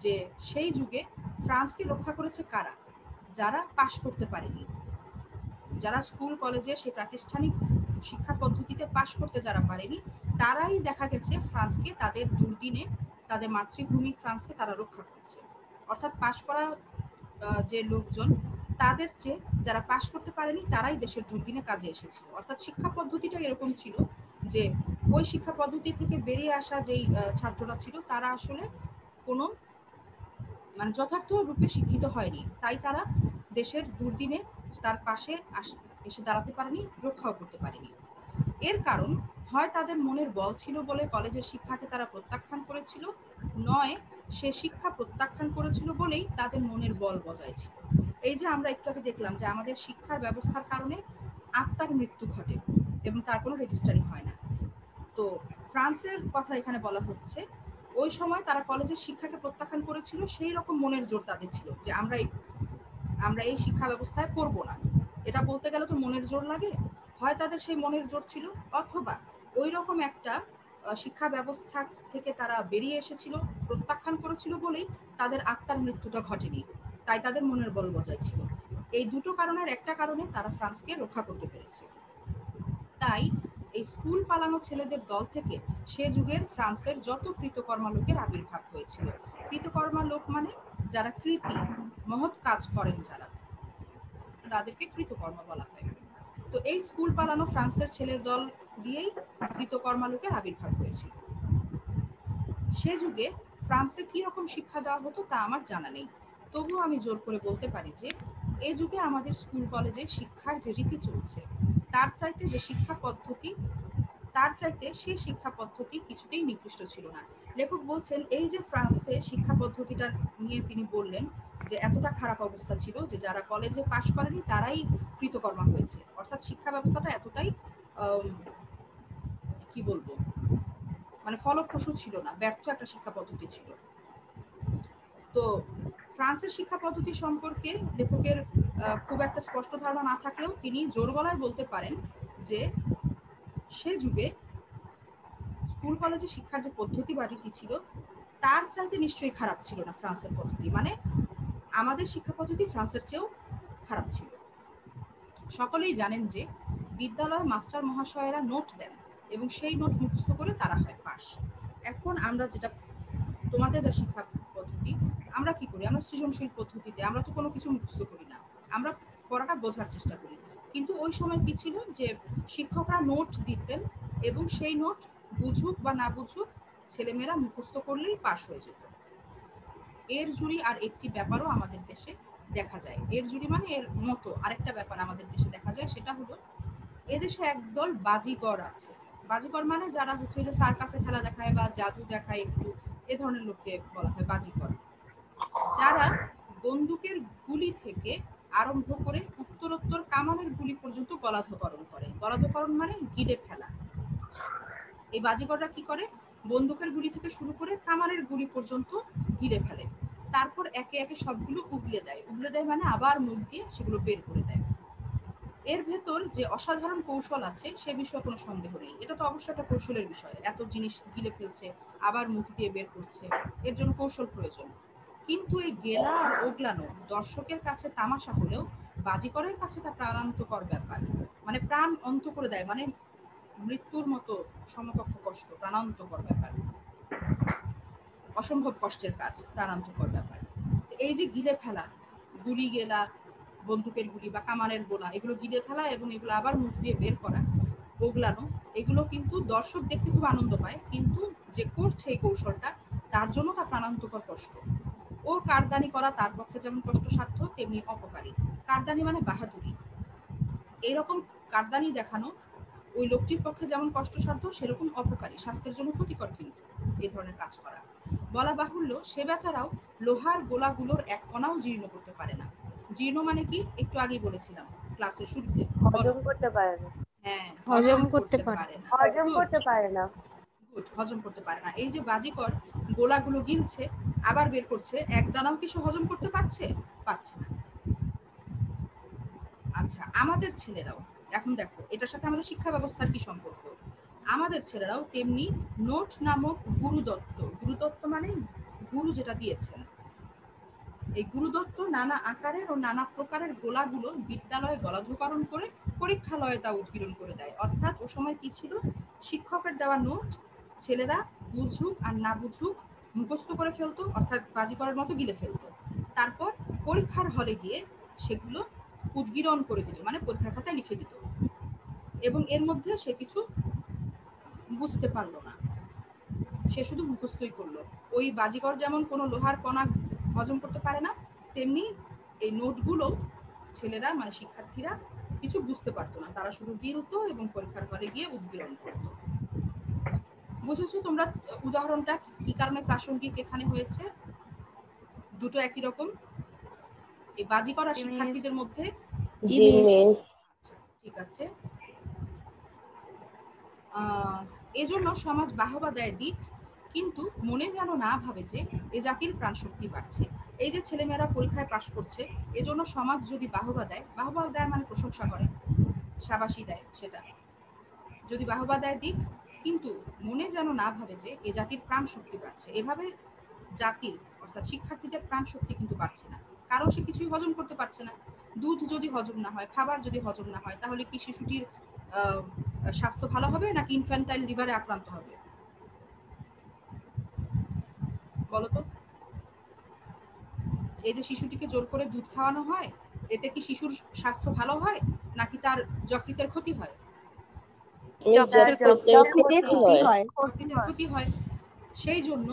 যে সেই যুগে ফ্রান্সকে রক্ষা করেছে কারা? যারা পাশ করতে পারেনি, যারা স্কুল কলেজে সেই প্রাতিষ্ঠানিক শিক্ষা পদ্ধতিতে পাশ করতে যারা পারেনি, তারাই দেখা গেছে ফ্রান্সকে তাদের দুর্দিনে, তাদের মাতৃভূমি ফ্রান্সকে তারা রক্ষা করছে। অর্থাৎ পাশ করা যে লোকজন তাদের চেয়ে যারা পাশ করতে পারেনি তারাই দেশের দুর্দিনে কাজে এসেছিল। অর্থাৎ শিক্ষা পদ্ধতিটা এরকম ছিল যে ওই শিক্ষা পদ্ধতি থেকে বেরিয়ে আসা যেই ছাত্ররা ছিল তারা আসলে কোনো মানে যথার্থ রূপে শিক্ষিত হয়নি, তাই তারা দেশের দুর্দিনে তার পাশে এসে দাঁড়াতে পারেনি, রক্ষাও করতে পারেনি। এর কারণ হয় তাদের মনের বল ছিল বলে কলেজের শিক্ষাকে তারা প্রত্যাখ্যান করেছিল, নয় সে শিক্ষা প্রত্যাখ্যান করেছিল বলেই তাদের মনের বল বজায় ছিল। এই যে আমরা একটু আগে দেখলাম যে আমাদের শিক্ষার ব্যবস্থার কারণে আত্মার মৃত্যু ঘটে এবং তার কোনো রেজিস্টারি হয় না। তো ফ্রান্সের কথা এখানে বলা হচ্ছে, ওই সময় তারা কলেজের শিক্ষাকে প্রত্যাখ্যান করেছিল, সেই রকম মনের জোর তাদের ছিল যে আমরা এই শিক্ষা ব্যবস্থায় পড়বো না। এটা বলতে গেলে তো মনের জোর লাগে, হয় তাদের সেই মনের জোর ছিল, অথবা ওই রকম একটা শিক্ষা ব্যবস্থা থেকে তারা বেরিয়ে এসেছিল, প্রত্যাখ্যান করেছিল বলেই তাদের আত্মার মৃত্যুটা ঘটেনি, তাই তাদের মনের বল বজায় ছিল। এই দুটো কারণের একটা কারণে তারা ফ্রান্সকে রক্ষা করতে পেরেছে। তাই এই স্কুল পালানো ছেলেদের দল থেকে সে যুগের ফ্রান্সের যত কৃতকর্মা লোকের আবির্ভাব হয়েছিল। কৃতকর্মা লোক মানে যারা কৃতি মহৎ কাজ করেন, যারা, তাদেরকে কৃতকর্মা বলা হয়। তো এই স্কুল পালানো ফ্রান্সের ছেলের দল দিয়েই কৃতকর্মা লোকের আবির্ভাব হয়েছিল। সে যুগে ফ্রান্সে কি রকম শিক্ষা দেওয়া হতো তা আমার জানা নেই, তবুও আমি জোর করে বলতে পারি যে এই যুগে আমাদের স্কুল কলেজে শিক্ষার যে রীতি চলছে তার চাইতে সে শিক্ষা পদ্ধতি কিছুতেই নিকৃষ্ট ছিল না। লেখক বলছেন এই যে ফ্রান্সে শিক্ষা পদ্ধতিটা নিয়ে তিনি বললেন যে এতটা খারাপ অবস্থা ছিল যে যারা কলেজে পাশ করেনি তারাই কৃতকর্মা হয়েছে, অর্থাৎ শিক্ষা ব্যবস্থাটা এতটাই কি বলবো মানে ফলপ্রসূ ছিল না, ব্যর্থ একটা শিক্ষা পদ্ধতি ছিল। তো ফ্রান্সের শিক্ষা পদ্ধতি সম্পর্কে লেখকের খুব একটা স্পষ্ট ধারণা না থাকলেও তিনি জোর গলায় বলতে পারেন যে সে যুগে স্কুল কলেজে শিক্ষার যে পদ্ধতি বা রীতি ছিল তার চাইতে নিশ্চয়ই খারাপ ছিল না ফ্রান্সের পদ্ধতি, মানে আমাদের শিক্ষা পদ্ধতি ফ্রান্সের চেয়েও খারাপ ছিল। সকলেই জানেন যে বিদ্যালয়ে মাস্টার মহাশয়েরা নোট দেন এবং সেই নোট মুখস্থ করে তারা হয় পাস। এখন আমরা যেটা তোমাদের যা শিক্ষা পদ্ধতি, আমরা কি করি, আমরা সৃজনশীল পদ্ধতিতে, আমরা তো কোনো কিছু মুখস্থ করি না, আমরা পড়াটা বোঝার চেষ্টা করি। কিন্তু ওই সময় কি ছিল যে শিক্ষকরা নোট দিতেন এবং সেই নোট বুঝুক বা না বুঝুক ছেলেমেয়েরা মুখস্থ করলেই পাস হয়ে যেত। এর জুড়ি আর একটি ব্যাপারও আমাদের দেশে দেখা যায়, এর জুড়ি মানে এর মতো আরেকটা ব্যাপার আমাদের দেশে দেখা যায়, সেটা হলো এদেশে একদল বাজিগর আছে। বাজিগর মানে যারা হচ্ছে যে সার্কাসে খেলা দেখায় বা জাদু দেখায় একটু, এ ধরনের লোককে বলা হয় বাজিগর, যারা বন্দুকের গুলি থেকে আরম্ভ করে উত্তরোত্তর কামানের গুলি পর্যন্ত গলাধকরণ করে। গলাধকরণ মানে গিলে ফেলা। এই বাজিগররা কি করে, বন্দুকের গুলি থেকে শুরু করে কামানের গুলি পর্যন্ত গিলে ফেলে, তারপর একে একে সবগুলো উগলে দেয় মানে আবার মুখ দিয়ে সেগুলো বের করে দেয়। এর ভেতর যে অসাধারণ কৌশল আছে সে বিষয়ে কোনো সন্দেহ নেই। এটা তো অবশ্যই একটা কৌশলের বিষয়। এত জিনিস গিলে ফেলছে, আবার মুখ দিয়ে বের করছে, এর জন্য কৌশল প্রয়োজন। কিন্তু এই গেলা আর ওগলানো দর্শকের কাছে তামাশা হলেও বাজিকরের কাছে তা প্রাণান্তকর ব্যাপার। মানে প্রাণ অন্ত করে দেয়, মানে মৃত্যুর মতো সমকক্ষ কষ্ট, প্রাণান্তকর ব্যাপার, অসম্ভব কষ্টের কাজ, প্রাণান্তকর ব্যাপার। এই যে গিলে ফেলা, গুলি গেলা, বন্দুকের গুলি বা কামানের গোলা, এগুলো গিলে ফেলা এবং এগুলো আবার মুখ দিয়ে বের করা, ওগলানো, এগুলো কিন্তু দর্শক দেখতে খুব আনন্দ পায়, কিন্তু যে করছে এই কৌশলটা তার জন্য তা প্রাণান্তকর কষ্ট। ও কারদানি করা তার পক্ষে যেমন কষ্টসাধ্য তেমনি অপকারী। কারদানি মানে বাহাদুরি। এইরকম কারদানি দেখানো ওই লোকটির পক্ষে যেমন কষ্টসাধ্য সেরকম অপকারী, স্বাস্থ্যের জন্য ক্ষতিকর কিন্তু এই ধরনের কাজ করা। বলা বাহুল্য সে বেচারাও লোহার গোলাগুলোর এক কণাও জীর্ণ করতে পারে না। জীর্ণ মানে কি একটু আগেই বলেছিলাম ক্লাসের শুরুতে। হজম করতে পারে না। হ্যাঁ, হজম করতে পারে না। হজম করতে পারে না। গুড, হজম করতে পারে না। এই যে বাজিকর গোলাগুলো গিলছে আবার বের করছে, এক দানাও কি সে হজম করতে পারছে? পারছে না। আচ্ছা, আমাদের ছেলেরাও, এখন দেখো এটার সাথে আমাদের শিক্ষা ব্যবস্থার কি সম্পর্ক। আমাদের ছেলেরাও তেমনি নোট নামক গুরুদত্ত, গুরুদত্ত মানে গুরু যেটা দিয়েছেন, এই গুরুদত্ত নানা আকারের ও নানা প্রকারের গোলাগুলো বিদ্যালয়ে গলাধকরণ করে পরীক্ষালয়ে তা উৎকীর্ণ করে দেয়। অর্থাৎ ও সময় কি ছিল, শিক্ষকের দেওয়া নোট ছেলেরা বুঝুক আর না বুঝুক মুখস্থ করে ফেলতো, অর্থাৎ বাজিকরের মতো গিলে ফেলতো। তারপর পরীক্ষার হলে গিয়ে সেগুলো উদ্গীরণ করে দিত, মানে পরীক্ষার খাতায় লিখে দিত, এবং এর মধ্যে সে কিছু বুঝতে পারলো না, সে শুধু মুখস্থই করলো। ওই বাজিকর যেমন কোনো লোহার কণা হজম করতে পারে না, তেমনি এই নোটগুলো ছেলেরা মানে শিক্ষার্থীরা কিছু বুঝতে পারতো না, তারা শুধু গিলতো এবং পরীক্ষার হলে গিয়ে উদ্গীরণ করতো। বুঝেছো তোমরা উদাহরণটা কি কারণে প্রাসঙ্গিক এখানে হয়েছে? দুটো একই রকম, এই বাজিকর আর শিক্ষার্থীদের মধ্যে। আচ্ছা, ঠিক আছে। এজন্য সমাজ বাহবা দেয় দিক, কিন্তু মনে যেন না ভাবে যে এ জাতির প্রাণ শক্তি বাড়ছে। এই যে ছেলেমেয়েরা পরীক্ষায় পাশ করছে, এজন্য সমাজ যদি বাহবা দেয়, বাহবা দেয় মানে প্রশংসা করে, শাবাশি দেয়, সেটা যদি বাহবা দেয় দিক, কিন্তু মনে যেন না ভাবে যে এ জাতির প্রাণ শক্তি বাড়ছে। এভাবে জাতির অর্থাৎ শিক্ষার্থীদের প্রাণ শক্তি কিন্তু বাড়ছে না, কারণ সে কিছুই হজম করতে পারছে না। দুধ যদি হজম না হয়, খাবার যদি হজম না হয়, তাহলে কি শিশুটির স্বাস্থ্য ভালো হবে নাকি ইনফ্যান্টাইল লিভারে আক্রান্ত হবে? বলতো। এই যে শিশুটিকে জোর করে দুধ খাওয়ানো হয়, এতে কি শিশুর স্বাস্থ্য ভালো হয় নাকি তার যকৃতের ক্ষতি হয়? ক্ষতি হয়। সেই জন্য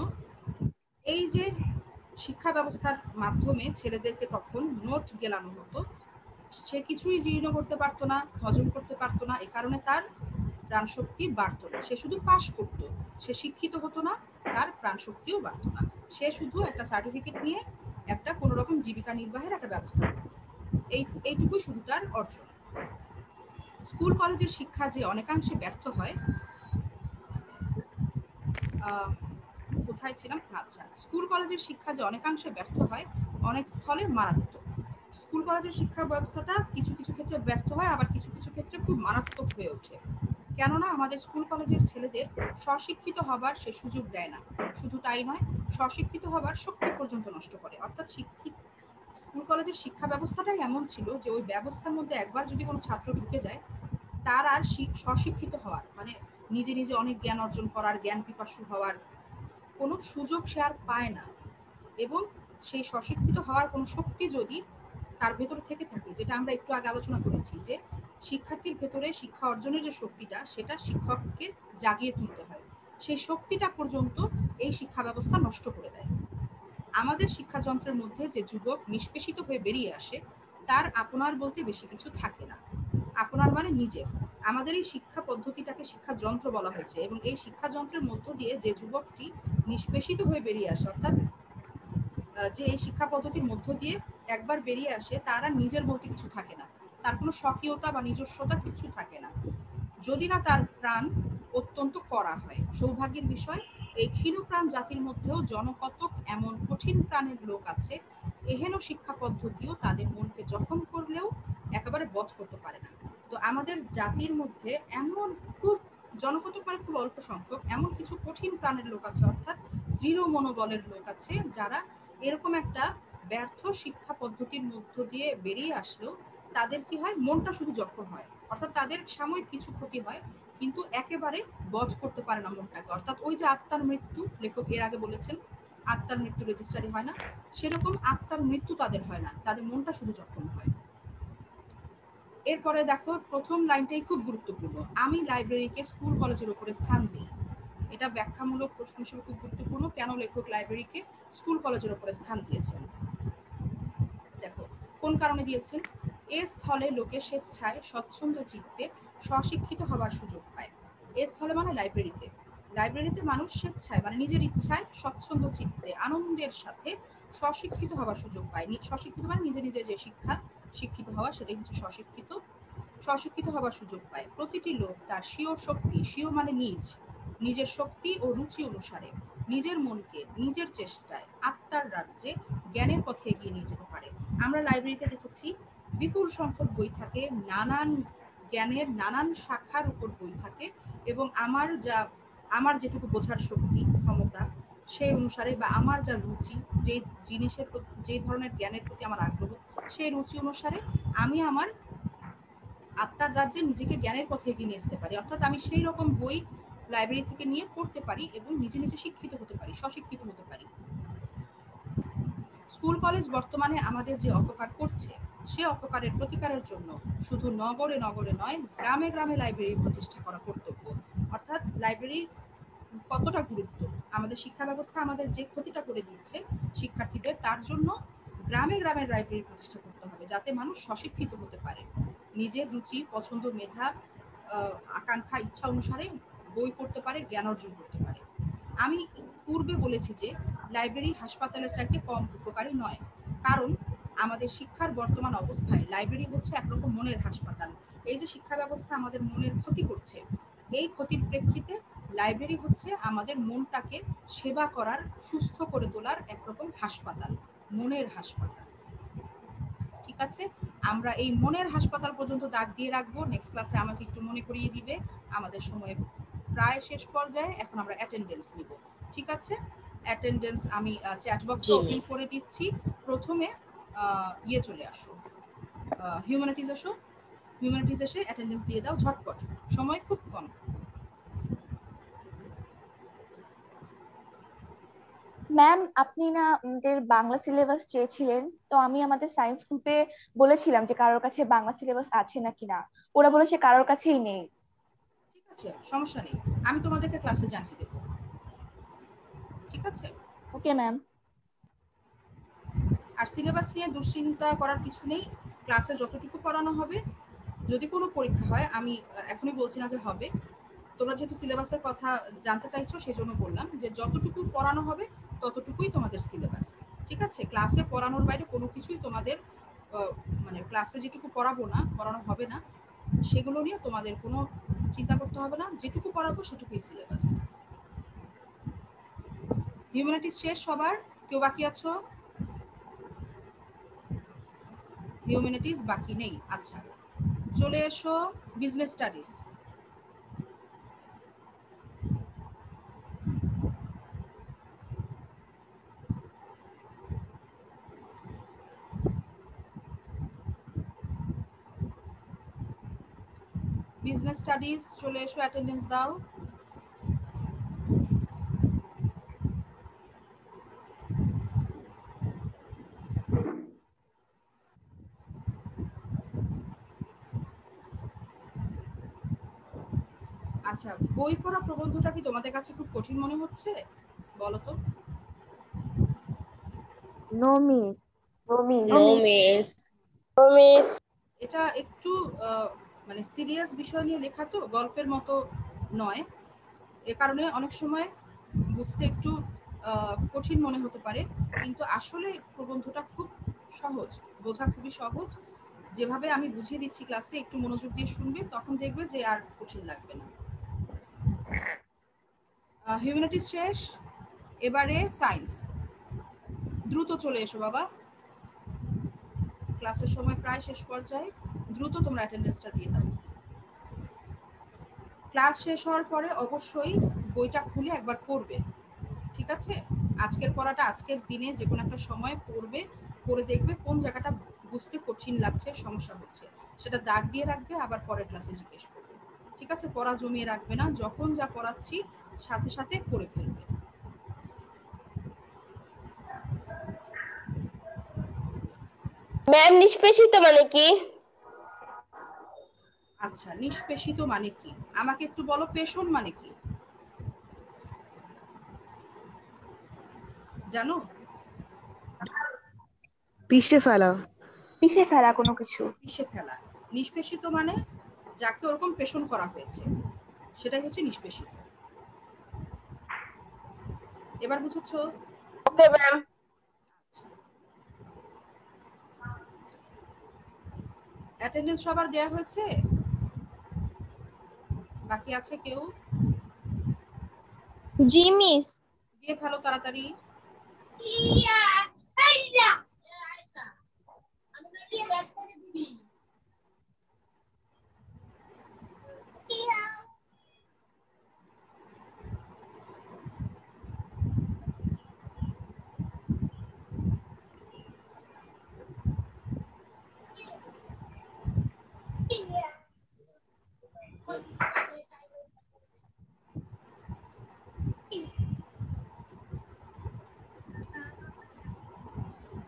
এই যে শিক্ষা ব্যবস্থার মাধ্যমে ছেলেদেরকে তখন নোট গেলানো হতো, সে কিছুই জীর্ণ করতে পারতো না, হজম করতে পারতো না, এই কারণে তার প্রাণ শক্তি বাড়তো না। সে শুধু পাশ করতো, সে শিক্ষিত হতো না, তার প্রাণ শক্তিও বাড়তো না। সে শুধু একটা সার্টিফিকেট নিয়ে একটা কোনো রকম জীবিকা নির্বাহের একটা ব্যবস্থা করতো, এইটুকুই শুধু তার অর্জন। স্কুল কলেজের শিক্ষা যে অনেকাংশে ব্যর্থ হয়, কোথায় ছিলাম, আচ্ছা, স্কুল কলেজের শিক্ষা যে অনেকাংশে ব্যর্থ হয়, অনেক স্থলে মারাত্মক। স্কুল কলেজের শিক্ষা ব্যবস্থাটা কিছু কিছু ক্ষেত্রে ব্যর্থ হয়, আবার কিছু কিছু ক্ষেত্রে খুব মারাত্মক হয়ে ওঠে। কেননা আমাদের স্কুল কলেজের ছেলেদের স্বশিক্ষিত হবার সে সুযোগ দেয় না। শুধু তাই নয়, স্বশিক্ষিত হবার শক্তি পর্যন্ত নষ্ট করে। অর্থাৎ স্কুল কলেজের শিক্ষা ব্যবস্থাটাই এমন ছিল যে ওই ব্যবস্থার মধ্যে একবার যদি কোনো ছাত্র ঢুকে যায়, তার আর স্বশিক্ষিত হওয়ার মানে নিজে নিজে অনেক জ্ঞান অর্জন করার, জ্ঞান পিপাসু হওয়ার কোনো সুযোগ সে আর পায় না। এবং সেই স্বশিক্ষিত হওয়ার কোনো শক্তি যদি তার ভেতরে থেকে থাকে, যেটা আমরা একটু আগে আলোচনা করেছি যে শিক্ষার্থীর ভেতরে শিক্ষা অর্জনের যে শক্তিটা, সেটা শিক্ষককে জাগিয়ে তুলতে হয়, সেই শক্তিটা পর্যন্ত এই শিক্ষা ব্যবস্থা নষ্ট করে দেয়। আমাদের শিক্ষাযন্ত্রের মধ্যে যে যুবক নিষ্পেষিত হয়ে বেরিয়ে আসে, তার আপনার বলতে বেশি কিছু থাকে না। আপনার মানে নিজের। আমাদের এই শিক্ষা পদ্ধতিটাকে শিক্ষা যন্ত্র বলা হয়েছে, এবং এই শিক্ষা যন্ত্রের মধ্য দিয়ে যে যুবকটি নিষ্পেষিত হয়ে বেরিয়ে আসে, অর্থাৎ যে এই শিক্ষা পদ্ধতির মধ্য দিয়ে একবার বেরিয়ে আসে, তার আর নিজের বলতে কিছু থাকে না, তার কোনো স্বকীয়তা বা নিজস্বতা কিছু থাকে না, যদি না তার প্রাণ অত্যন্ত কড়া হয়। সৌভাগ্যের বিষয়, এই ক্ষীণপ্রাণ জাতির মধ্যেও জনকতক এমন কঠিন প্রাণের লোক আছে, এহেন শিক্ষা পদ্ধতিও তাদের মনকে জখম করলেও একেবারে বধ করতে পারে না। তো আমাদের জাতির মধ্যে এমন খুব জনগত মানে খুব অল্প সংখ্যক এমন কিছু কঠিন প্রাণের লোক আছে, অর্থাৎ দৃঢ় মনোবলের লোক আছে, যারা এরকম একটা ব্যর্থ শিক্ষা পদ্ধতির মধ্য দিয়ে বেরিয়ে আসলেও তাদের কি হয়, মনটা শুধু জখম হয়, অর্থাৎ তাদের সাময়িক কিছু ক্ষতি হয় কিন্তু একেবারে বধ করতে পারে না মনটাকে। অর্থাৎ ওই যে আত্মার মৃত্যু, লেখক এর আগে বলেছেন আত্মার মৃত্যু রেজিস্ট্রারি হয় না, সেরকম আত্মার মৃত্যু তাদের হয় না, তাদের মনটা শুধু জখম হয়। এরপরে দেখো প্রথম লাইনটাই খুব গুরুত্বপূর্ণ, আমি লাইব্রেরিকে স্কুল কলেজের উপরে স্থান দিই। এটা ব্যাখ্যামূলক প্রশ্ন হিসেবে খুব গুরুত্বপূর্ণ, কেন লেখক লাইব্রেরিকে স্কুল কলেজের উপরে স্থান দিয়েছেন। দেখো কোন কারণে দিয়েছেন, এ স্থলে লোকে স্বেচ্ছায় স্বচ্ছন্দ চিত্তে স্বশিক্ষিত হবার সুযোগ পায়। এ স্থলে মানে লাইব্রেরিতে, লাইব্রেরিতে মানুষ স্বেচ্ছায় মানে নিজের ইচ্ছায় স্বচ্ছন্দ চিত্তে আনন্দের সাথে স্বশিক্ষিত হবার সুযোগ পায়। স্বশিক্ষিত মানে নিজে নিজে যে শিক্ষা, শিক্ষিত হওয়া, সেটাই হচ্ছে স্বশিক্ষিত। স্বশিক্ষিত হবার সুযোগ পায়। প্রতিটি লোক তার স্বীয় শক্তি, স্বীয় মানে নিজ, নিজের শক্তি ও রুচি অনুসারে নিজের মনকে নিজের চেষ্টায় আত্মার রাজ্যে জ্ঞানের পথে এগিয়ে নিয়ে যেতে পারে। আমরা লাইব্রেরিতে দেখেছি বিপুল সংখ্যক বই থাকে, নানান জ্ঞানের নানান শাখার উপর বই থাকে, এবং আমার যেটুকু বোঝার শক্তি ক্ষমতা সেই অনুসারে বা আমার যা রুচি, যে জিনিসের যে ধরনের জ্ঞানের প্রতি আমার আগ্রহ, সেই রুচি অনুসারে আমি আমার আত্মার রাজ্যে নিজেকে জ্ঞানের পথে এগিয়ে নিয়ে যেতে পারি। অর্থাৎ আমি সেই রকম বই লাইব্রেরি থেকে নিয়ে পড়তে পারি এবং নিজে নিজে শিক্ষিত হতে পারি, স্বশিক্ষিত হতে পারি। স্কুল কলেজ বর্তমানে আমাদের যে অপকার করছে, সে অপকারের প্রতিকারের জন্য শুধু নগরে নগরে নয়, গ্রামে গ্রামে লাইব্রেরি প্রতিষ্ঠা করা কর্তব্য। অর্থাৎ লাইব্রেরি কতটা গুরুত্ব, আমাদের শিক্ষা ব্যবস্থা আমাদের যে ক্ষতিটা করে দিচ্ছে শিক্ষার্থীদের, তার জন্য গ্রামে গ্রামে লাইব্রেরি প্রতিষ্ঠা করতে হবে, যাতে মানুষ স্বশিক্ষিত হতে পারে, নিজের রুচি পছন্দ মেধা আকাঙ্ক্ষা ইচ্ছা অনুসারে বই পড়তে পারে, জ্ঞান অর্জন করতে পারে। আমি পূর্বে বলেছি যে লাইব্রেরি হাসপাতালের চাইতে কম উপকারী নয়, কারণ আমাদের শিক্ষার বর্তমান অবস্থায় লাইব্রেরি হচ্ছে একরকম মনের হাসপাতাল। এই যে শিক্ষা ব্যবস্থা আমাদের মনের ক্ষতি করছে, এই ক্ষতির প্রেক্ষিতে লাইব্রেরি হচ্ছে আমাদের মনটাকে সেবা করার, সুস্থ করে তোলার একরকম হাসপাতাল, মনের হাসপাতাল। ঠিক আছে, আমরা এই মনের হাসপাতাল পর্যন্ত দাগ দিয়ে রাখবো। নেক্সট ক্লাসে আমাকে একটু মনে করিয়ে দিবে, আমাদের সময় প্রায় শেষ পর্যায়ে, এখন আমরা অ্যাটেন্ডেন্স নিব। ঠিক আছে, অ্যাটেন্ডেন্স আমি চ্যাট বক্সটা ওপেন করে দিচ্ছি। প্রথমে চলে আসো, হিউম্যানিটিজ আসো, হিউম্যানিটিজ এসে অ্যাটেন্ডেন্স দিয়ে দাও ঝটপট, সময় খুব কম। ম্যাম, আপনি না আমাদের বাংলা সিলেবাস চেয়েছিলেন, তো আমি আমাদের সায়েন্স গ্রুপে বলেছিলাম যে কারোর কাছে বাংলা সিলেবাস আছে নাকি না, ওরা বলেছে কারোর কাছেই নেই। ঠিক আছে, সমস্যা নেই, আমি তোমাদেরকে ক্লাসে জানিয়ে দেবো। ঠিক আছে, ওকে ম্যাম। আর সিলেবাস নিয়ে দুশ্চিন্তা করার কিছু নেই, ক্লাসে যতটুকু পড়ানো হবে, যদি কোনো পরীক্ষা হয়, আমি এখনই বলছি না যে হবে, তোমরা যেহেতু সিলেবাসের কথা জানতে চাইছো সেই জন্য বললাম যে যতটুকু পড়ানো হবে ততটুকুই তোমাদের সিলেবাস। ঠিক আছে, ক্লাসে পড়ানোর বাইরে কোনো কিছুই তোমাদের মানে ক্লাসে যেটুকু পড়ানো হবে না, সেগুলো নিয়ে তোমাদের কোনো চিন্তা করতে হবে না, যেটুকু পড়াবো সেটুকুই সিলেবাস। হিউম্যানিটিজ শেষ সবার? কেউ বাকি আছো? হিউম্যানিটিজ বাকি নেই, আচ্ছা চলে এসো বিজনেস স্টাডিজ। বিজনেস স্টাডিজ চলে এসো, অ্যাটেন্ডেন্স দাও। আচ্ছা, বই পড়া প্রবন্ধটা কি তোমাদের কাছে খুব কঠিন মনে হচ্ছে, বলো তো? No miss. এটা একটু মানে সিরিয়াস বিষয় নিয়ে লেখা, তো গল্পের মতো নয়, এ কারণে অনেক সময় বুঝতে একটু কঠিন মনে হতে পারে, কিন্তু আসলে প্রবন্ধটা খুব সহজ, বোঝা খুবই সহজ। যেভাবে আমি বুঝিয়ে দিচ্ছি ক্লাসে, একটু মনোযোগ দিয়ে শুনবে, তখন দেখবে যে আর কঠিন লাগবে না। হিউম্যানিটিজ শেষ, এবারে সায়েন্স। দ্রুত চলে এসো বাবা, ক্লাসের সময় প্রায় শেষ পর্যায়ে, দ্রুত তোমরা অ্যাটেন্ডেন্সটা দিয়ে দাও। ক্লাস শেষ হওয়ার পরে অবশ্যই বইটা খুলে একবার পড়বে, ঠিক আছে? আজকের পড়াটা আজকের দিনে যে কোনো একটা সময় পড়বে, পড়ে দেখবে কোন জায়গাটা বুঝতে কঠিন লাগছে, সমস্যা হচ্ছে, সেটা দাগ দিয়ে রাখবে, আবার পরের ক্লাসে জিজ্ঞেস করবে, ঠিক আছে? পড়া জমিয়ে রাখবে না, যখন যা পড়াচ্ছি সাথে সাথে পড়ে ফেলবে। ম্যাম নিষ্পেষিত মানে কি? আচ্ছা, নিষ্পেষিত মানে কি আমাকে একটু বলো, পেষণ মানে কি জানো? পিষে ফেলা। পিষে ফেলা কোনো কিছু। পিষে ফেলা। নিষ্পেষিত মানে যাকে ওরকম পেষণ করা হয়েছে, সেটাই হচ্ছে নিষ্পেষিত। এবার বুঝেছো? Okay ma'am. অ্যাটেন্ডেন্স সবার দেয়া হয়েছে? বাকি আছে কেউ? জি মিস। দিয়ে ফেলো তাড়াতাড়ি।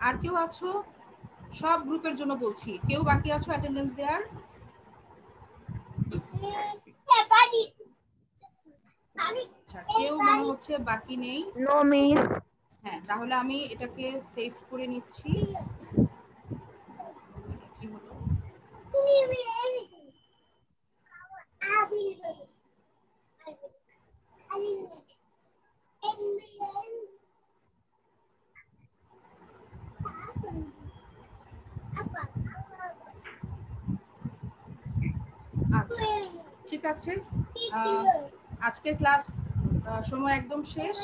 আর কেউ আছো? সব গ্রুপের জন্য বলছি, কেউ বাকি আছো অ্যাটেন্ডেন্স দেওয়ার? আচ্ছা, কেউ মনে হচ্ছে বাকি নেই। No miss. হ্যাঁ, তাহলে আমি এটাকে সেভ করে নিচ্ছি। কি হলো? আচ্ছা, ঠিক আছে। আজকের ক্লাস সময় একদম শেষ।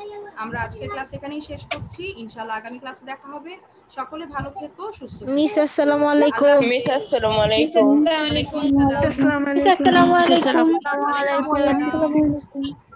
আমরা আজকের ক্লাস এখানেই শেষ করছি। ইনশাআল্লাহ আগামী ক্লাসে দেখা হবে। সকলে ভালো থেকো, সুস্থ থেকো। মিস আসসালামু আলাইকুম। মিস আসসালামু আলাইকুম। ওয়ালাইকুম আসসালাম। আসসালামু আলাইকুম। আসসালামু আলাইকুম। ওয়ালাইকুম আসসালাম।